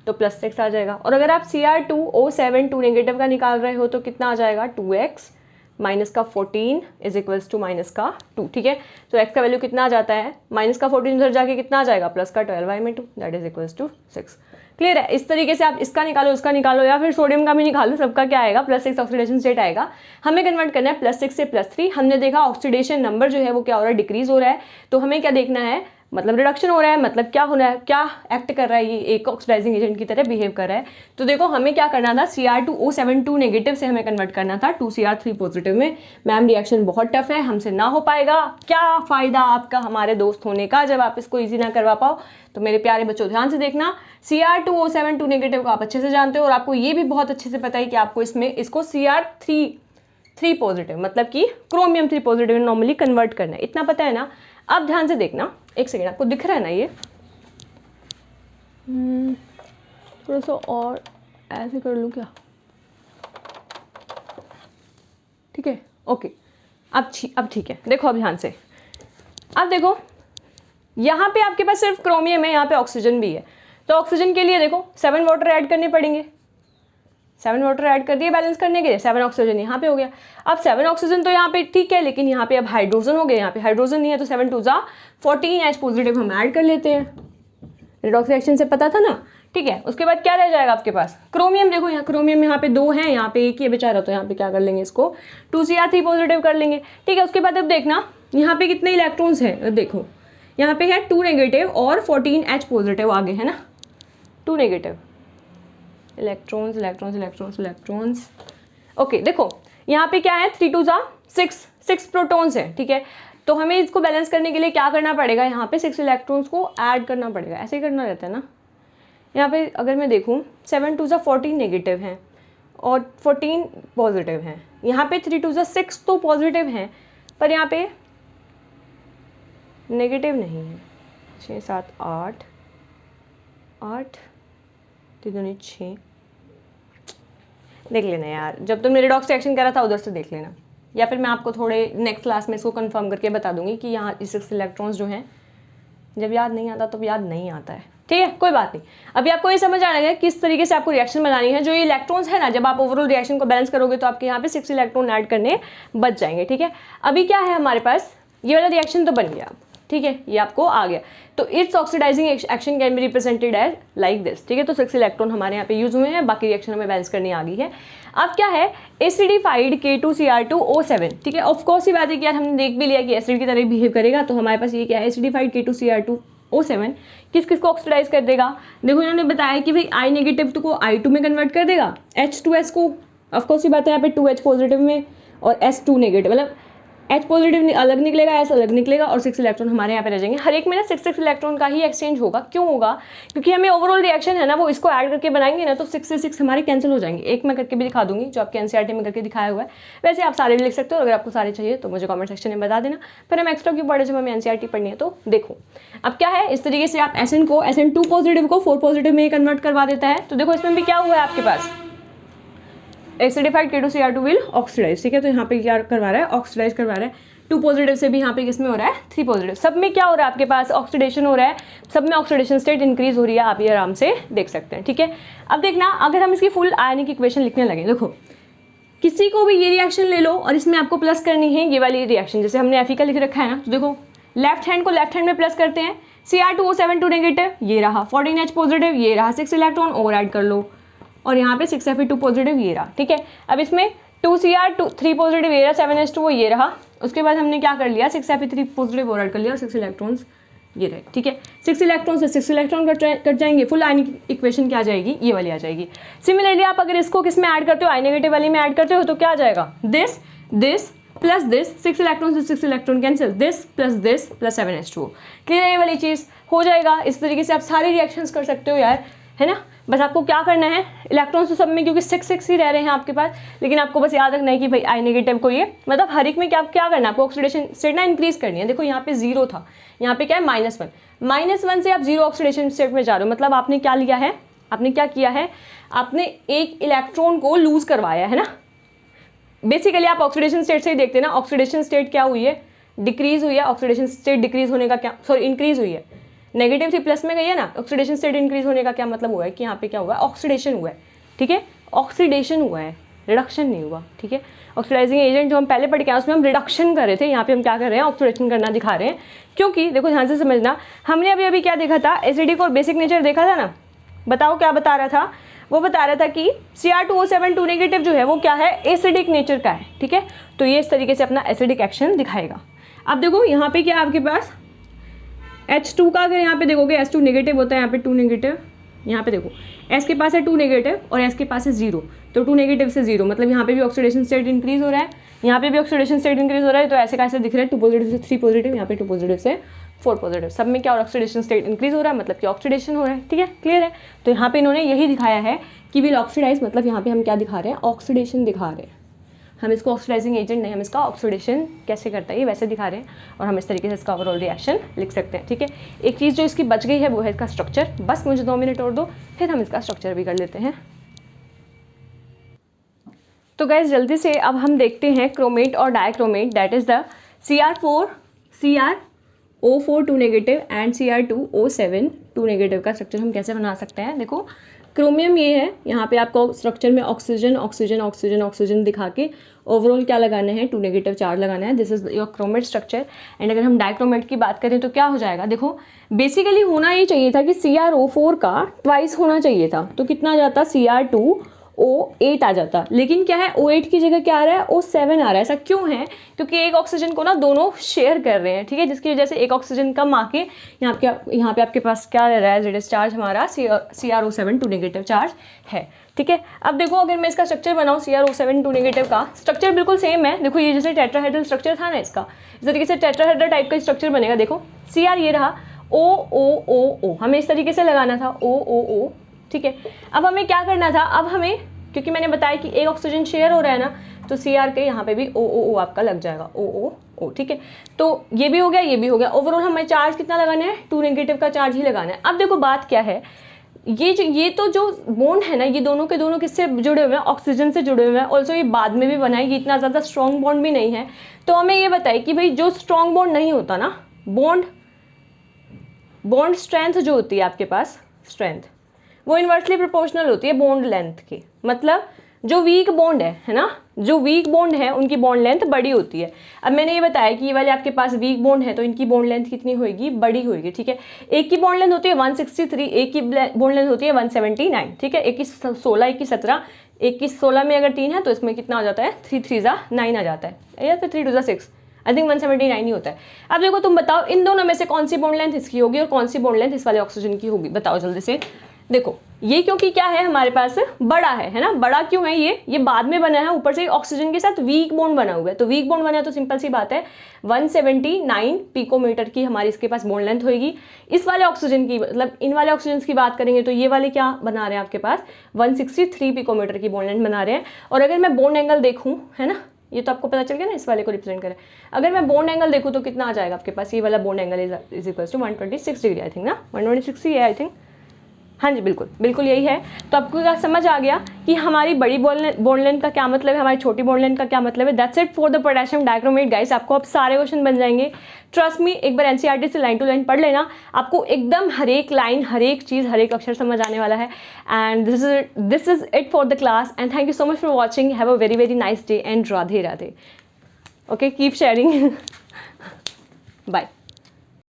तो +6 आ जाएगा। और अगर आप Cr2O7 2 नेगेटिव का निकाल रहे हो तो कितना आ जाएगा, 2x माइनस का 14 इज इक्वल्स टू माइनस का 2, ठीक है। तो x का वैल्यू कितना आ जाता है, माइनस का 14 उधर जाके कितना आ जाएगा, प्लस का 12/2 that is equals to 6। Clear है। इस तरीके से आप इसका निकालो, उसका निकालो, या फिर सोडियम का भी निकालो, सबका क्या आएगा, +6 ऑक्सीडेशन स्टेट आएगा। हमें कन्वर्ट करना है +6 से +3। हमने देखा ऑक्सीडेशन नंबर जो है वो क्या हो रहा है, डिक्रीज हो रहा है, तो हमें क्या देखना है, मतलब रिडक्शन हो रहा है, मतलब क्या होना है, क्या एक्ट कर रहा है, ये एक ऑक्सीडाइजिंग एजेंट की तरह बिहेव कर रहा है। तो देखो हमें क्या करना था, Cr2O7 2 नेगेटिव से हमें कन्वर्ट करना था 2Cr3 पॉजिटिव में। मैम रिएक्शन बहुत टफ है, हमसे ना हो पाएगा। क्या फ़ायदा आपका हमारे दोस्त होने का जब आप इसको ईजी ना करवा पाओ। तो मेरे प्यारे बच्चों ध्यान से देखना, Cr2O7 2 नेगेटिव को आप अच्छे से जानते हो, और आपको ये भी बहुत अच्छे से पता है कि आपको इसको Cr3 पॉजिटिव मतलब कि क्रोमियम 3 पॉजिटिव में नॉर्मली कन्वर्ट करना है, इतना पता है ना। अब ध्यान से देखना, एक सेकेंड, आपको दिख रहा है ना ये, थोड़ा सा और ऐसे कर लूँ क्या, ठीक है, ओके। अब ठीक है, देखो अब ध्यान से, अब देखो यहाँ पे आपके पास सिर्फ क्रोमियम है, यहाँ पे ऑक्सीजन भी है, तो ऑक्सीजन के लिए देखो 7 वाटर ऐड करने पड़ेंगे। 7 वाटर ऐड कर दिए बैलेंस करने के लिए, 7 ऑक्सीजन यहाँ पे हो गया। अब 7 ऑक्सीजन तो यहाँ पे ठीक है, लेकिन यहाँ पे अब हाइड्रोजन हो गए, यहाँ पे हाइड्रोजन नहीं है, तो 7 2 जा 14 H पॉजिटिव हम ऐड कर लेते हैं, रिडॉक्स रिएक्शन से पता था ना, ठीक है। उसके बाद क्या रह जाएगा आपके पास, क्रोमियम। देखो यहाँ क्रोमियम यहाँ पे 2 है, यहाँ पे 1 ही बेचारा, तो यहाँ पे क्या कर लेंगे, इसको 2Cr3 पॉजिटिव कर लेंगे, ठीक है। उसके बाद अब देखना यहाँ पे कितने इलेक्ट्रॉन्स हैं, देखो यहाँ पे है 2 नेगेटिव और 14 H पॉजिटिव आगे है ना, 2 नेगेटिव, इलेक्ट्रॉन्स। ओके देखो यहाँ पे क्या है, 3 2 जा 6 प्रोटॉन्स है, ठीक है। तो हमें इसको बैलेंस करने के लिए क्या करना पड़ेगा, यहाँ पे 6 इलेक्ट्रॉन्स को ऐड करना पड़ेगा, ऐसे ही करना रहता है ना। यहाँ पे अगर मैं देखूँ 7 2 जा 14 नेगेटिव हैं और 14 पॉजिटिव हैं, यहाँ पे 3 2 जा 6 तो पॉजिटिव हैं, पर यहाँ पे नेगेटिव नहीं है। 6 7 8 8 3 6, देख लेना यार, जब तुमने रिडॉक्स रिएक्शन करा था उधर से देख लेना, या फिर मैं आपको थोड़े नेक्स्ट क्लास में इसको कंफर्म करके बता दूंगी कि यहाँ 6 इलेक्ट्रॉन्स जो हैं, जब याद नहीं आता तो याद नहीं आता है, ठीक है, कोई बात नहीं। अभी आपको ये समझ आना है किस तरीके से आपको रिएक्शन बनानी है। जो ये इलेक्ट्रॉन्स है ना, जब आप ओवरऑल रिएक्शन को बैलेंस करोगे तो आपके यहाँ पे 6 इलेक्ट्रॉन ऐड करने बच जाएंगे, ठीक है। अभी क्या है हमारे पास, ये वाला रिएक्शन तो बन गया, ठीक है, ये आपको आ गया। तो its oxidising action can be represented as like this, ठीक है। तो 6 इलेक्ट्रॉन हमारे यहाँ पे यूज हुए हैं, बाकी रिएक्शन हमें बैलेंस करनी आ गई है। अब क्या है, एसिडिफाइड K2Cr2O7, ठीक है। ऑफकोर्स ये बात है कि यार हमने देख भी लिया कि एसिड की तरह बिहेव करेगा, तो हमारे पास ये क्या है, एसिडिफाइड K2Cr2O7 किस किस को ऑक्सीडाइज कर देगा। देखो इन्होंने बताया कि भाई I नेगेटिव को I2 में कन्वर्ट कर देगा, H2S को, ऑफकोर्स ये बात है यहाँ पे 2H पॉजिटिव में और S2 नेगेटिव, मतलब H पॉजिटिव अलग निकलेगा, S अलग निकलेगा और 6 इलेक्ट्रॉन हमारे यहाँ पे रह जाएंगे। हर एक में ना 6 इलेक्ट्रॉन का ही एक्सचेंज होगा। क्यों होगा, क्योंकि हमें ओवरऑल रिएक्शन है ना, वो इसको ऐड करके बनाएंगे ना, तो 6 से 6 हमारे कैंसिल हो जाएंगे। एक मैं करके भी दिखा दूंगी, जो आपके एनसीईआरटी में करके दिखाया हुआ है। वैसे आप सारे भी लिख सकते हो, अगर आपको सारे चाहिए तो मुझे कॉमेंट सेक्शन में बता देना, फिर हम एक्स्ट्रा क्यों पढ़े जब हमें एनसीईआरटी पढ़नी है। तो देखो अब क्या है, इस तरीके से आप SN2 पॉजिटिव को 4 पॉजिटिव में कन्वर्ट करवा देता है। तो देखो इसमें भी क्या हुआ है आपके पास, एसिडिफाइड K2Cr2 विल ऑक्सीडाइज, ठीक है। तो यहाँ पे क्या करवा रहा है, ऑक्सीडाइज करवा रहा है। 2 पॉजिटिव से भी यहाँ पे किसमें हो रहा है, 3 पॉजिटिव, सब में क्या हो रहा है आपके पास, ऑक्सीडेशन हो रहा है, सब में ऑक्सीडेशन स्टेट इंक्रीज हो रही है, आप ये आराम से देख सकते हैं, ठीक है। अब देखना, अगर हम इसकी फुल आयनिक इक्वेशन लिखने लगे, देखो किसी को भी ये रिएक्शन ले लो और इसमें आपको प्लस करनी है ये वाली रिएक्शन, जैसे हमने Fe का लिख रखा है ना, तो देखो लेफ्ट हैंड को लेफ्ट हैंड में प्लस करते हैं, Cr2O7 2 नेगेटिव, ये रहा 14H पॉजिटिव, ये रहा 6 इलेक्ट्रॉन और ऐड कर लो, और यहाँ पे 6Fe2 पॉजिटिव ये रहा, ठीक है। अब इसमें 2Cr2 3 पॉजिटिव ये रहा, 7H2O ये रहा, उसके बाद हमने क्या कर लिया, 6Fe3 पॉजिटिव और ऐड कर लिया और 6 इलेक्ट्रॉन्स ये रहे, ठीक है। 6 इलेक्ट्रॉन से 6 इलेक्ट्रॉन कट जाएंगे, फुल आयनिक इक्वेशन क्या आ जाएगी, ये वाली आ जाएगी। सिमिलरली आप अगर इसको किस में ऐड करते हो, I नेगेटिव वाली में ऐड करते हो, तो क्या आ जाएगा, दिस प्लस दिस, 6 इलेक्ट्रॉन से 6 electron cancel, this plus 7H2O, clear है, ये वाली चीज़ हो जाएगा। इस तरीके से आप सारे रिएक्शंस कर सकते हो यार, है ना। बस आपको क्या करना है, इलेक्ट्रॉन्स तो सब में क्योंकि 6 ही रह रहे हैं आपके पास, लेकिन आपको बस याद रखना है कि भाई I नेगेटिव को ये, मतलब हर एक में क्या करना है आपको, ऑक्सीडेशन स्टेट ना इंक्रीज करनी है। देखो यहाँ पे 0 था, यहाँ पे क्या है -1 से आप 0 ऑक्सीडेशन स्टेट में जा रहे हो, मतलब आपने क्या लिया है, आपने क्या किया है, आपने एक इलेक्ट्रॉन को लूज करवाया है ना। बेसिकली आप ऑक्सीडेशन स्टेट से ही देखते हैं ना, ऑक्सीडेशन स्टेट क्या हुई है, डिक्रीज हुई है। ऑक्सीडेशन स्टेट डिक्रीज होने का क्या, सॉरी इंक्रीज हुई है, नेगेटिव थी प्लस में गई है ना। ऑक्सीडेशन स्टेट इंक्रीज होने का क्या मतलब हुआ है कि यहाँ पे क्या हुआ है, ऑक्सीडेशन हुआ है, ठीक है, ऑक्सीडेशन हुआ है, रिडक्शन नहीं हुआ, ठीक है। ऑक्सीडाइजिंग एजेंट जो हम पहले पढ़ के आए उसमें हम रिडक्शन कर रहे थे, यहाँ पे हम क्या कर रहे हैं, ऑक्सीडेशन करना दिखा रहे हैं। क्योंकि देखो ध्यान से समझना, हमने अभी क्या देखा था, एसिडिक और बेसिक नेचर देखा था ना। बताओ क्या बता रहा था, वो बता रहा था कि Cr2O7 2 नेगेटिव जो है वो क्या है, एसिडिक नेचर का है, ठीक है। तो ये इस तरीके से अपना एसिडिक एक्शन दिखाएगा। अब देखो यहाँ पे क्या आपके पास H2 का, अगर यहाँ पे देखोगे H2 नेगेटिव होता है, यहाँ पे 2 नेगेटिव, यहाँ पे देखो S के पास है 2 नेगेटिव और S के पास है 0, तो 2 नेगेटिव से 0, मतलब यहाँ पे भी ऑक्सीडेशन स्टेट इंक्रीज हो रहा है, यहाँ पे भी ऑक्सीडेशन स्टेट इंक्रीज हो रहा है। तो ऐसे कैसे दिख रहा है, 2 पॉजिटिव से 3 पॉजिटिव, यहाँ पे 2 पॉजिटिव से 4 पॉजिटिव, सब में क्या ऑक्सीडेशन स्टेट इंक्रीज हो रहा है, मतलब कि ऑक्सीडेशन हो रहा है, ठीक है, क्लियर है। तो यहाँ पे इन्होंने यही दिखाया है कि विल ऑक्सीडाइज, मतलब यहाँ पे हम क्या दिखा रहे हैं, ऑक्सीडेशन दिखा रहे हैं। हम इसको ऑक्सीडाइजिंग एजेंट नहीं, हम इसका ऑक्सीडेशन कैसे करता है ये वैसे दिखा रहे हैं, और हम इस तरीके से इसका ओवरऑल रिएक्शन लिख सकते हैं, ठीक है। एक चीज़ जो इसकी बच गई है वो है इसका स्ट्रक्चर। बस मुझे 2 मिनट और दो, फिर हम इसका स्ट्रक्चर भी कर लेते हैं। तो गाइस जल्दी से अब हम देखते हैं क्रोमेट और dichromate, that is the CrO4 2 negative and Cr2O7 2 negative का स्ट्रक्चर हम कैसे बना सकते हैं। देखो क्रोमियम ये है, यहाँ पे आपको स्ट्रक्चर में ऑक्सीजन दिखा के ओवरऑल क्या लगाना है, 2 नेगेटिव चार्ज लगाना है। This is your chromate structure. And अगर हम डाइक्रोमेट की बात करें तो क्या हो जाएगा, देखो बेसिकली होना ये चाहिए था कि CrO4 का ट्वाइस होना चाहिए था, तो कितना आ जाता, Cr2O8 आ जाता, लेकिन क्या है O8 की जगह क्या आ रहा है, O7 आ रहा है। ऐसा क्यों है, क्योंकि एक ऑक्सीजन को ना दोनों शेयर कर रहे हैं, ठीक है, जिसकी वजह से एक ऑक्सीजन कम आके यहाँ पे आपके पास क्या रह रहा है, जेड चार्ज हमारा CrO7 2 नेगेटिव चार्ज है, ठीक है। अब देखो अगर मैं इसका स्ट्रक्चर बनाऊँ CrO7 2 नेगेटिव का, स्ट्रक्चर बिल्कुल सेम है। देखो ये जैसे टेट्राहेड्रल स्ट्रक्चर था ना इसका, इस तरीके से टेट्राहेड्रल टाइप का स्ट्रक्चर बनेगा। देखो Cr ये रहा, O हमें इस तरीके से लगाना था, O, ठीक है। अब हमें क्या करना था, अब हमें, क्योंकि मैंने बताया कि एक ऑक्सीजन शेयर हो रहा है ना, तो Cr के यहाँ पे भी O आपका लग जाएगा, O O, ठीक है। तो ये भी हो गया, ये भी हो गया। ओवरऑल हमें चार्ज कितना लगाना है, 2 नेगेटिव का चार्ज ही लगाना है। अब देखो बात क्या है, ये तो जो बॉन्ड है ना, ये दोनों के दोनों किससे जुड़े हुए हैं, ऑक्सीजन से जुड़े हुए हैं। ऑल्सो ये बाद में भी बना है, ये इतना ज़्यादा स्ट्रॉन्ग बॉन्ड भी नहीं है। तो हमें ये बताए कि भाई जो स्ट्रॉन्ग बॉन्ड नहीं होता ना, बॉन्ड स्ट्रेंथ जो होती है आपके पास, स्ट्रेंथ वो इन्वर्सली प्रोपोर्शनल होती है बॉन्ड लेंथ की। मतलब जो वीक बॉन्ड है ना, जो वीक बॉन्ड है उनकी बॉन्ड लेंथ बड़ी होती है। अब मैंने ये बताया कि ये वाले आपके पास वीक बॉन्ड है तो इनकी बॉन्ड लेंथ कितनी होगी, बड़ी होगी, ठीक है। एक की बॉन्ड लेंथ होती है 163, एक की बॉन्ड लेंथ होती है 179, ठीक है। एक की 16, एक की 17, एक की 16 में अगर 3 है तो इसमें कितना हो जाता है, 3 3 जा 9 आ जाता है, या फिर 3 2 जा 6, आई थिंक 179 ही होता है। अब देखो तुम बताओ इन दोनों में से कौन सी बॉन्ड लेंथ इसकी होगी और कौन सी बॉन्ड लेंथ इस वाले ऑक्सीजन की होगी, बताओ जल्दी से। देखो ये क्योंकि क्या है हमारे पास बड़ा है ना, बड़ा क्यों है, ये बाद में बना है, ऊपर से ऑक्सीजन के साथ वीक बॉन्ड बना हुआ है। तो वीक बॉन्ड बना है तो सिंपल सी बात है 179 पिकोमीटर की हमारी इसके पास बॉन्ड लेंथ होगी। इस वाले ऑक्सीजन की, मतलब इन वाले ऑक्सीजन की बात करेंगे तो ये वाले क्या बना रहे हैं आपके पास, 163 पिकोमीटर की बॉन्ड लेंथ बना रहे हैं। और अगर मैं बॉन्ड एंगल देखूँ, है ना, ये तो आपको पता चल गया ना, इस वाले को रिप्रेजेंट करें। अगर मैं बॉन्ड एंगल देखूँ तो कितना आ जाएगा आपके पास, ये वाला bond angle is equal to 126 degree, I think ना, 126 है आई थिंक, हाँ जी बिल्कुल बिल्कुल यही है। तो आपको क्या समझ आ गया कि हमारी बड़ी बॉन्ड लेंथ का क्या मतलब है, हमारी छोटी बॉन्ड लेंथ का क्या मतलब है। That's it for the potassium dichromate guys. आपको अब सारे क्वेश्चन बन जाएंगे, ट्रस्ट मी। एक बार एनसीईआरटी से लाइन टू लाइन पढ़ लेना, आपको एकदम हर एक लाइन, हर एक चीज़, हर एक अक्षर समझ आने वाला है। And this is it for the class and thank you so much for watching. Have a very very nice day and Radhe Radhe. Okay, keep sharing. Bye.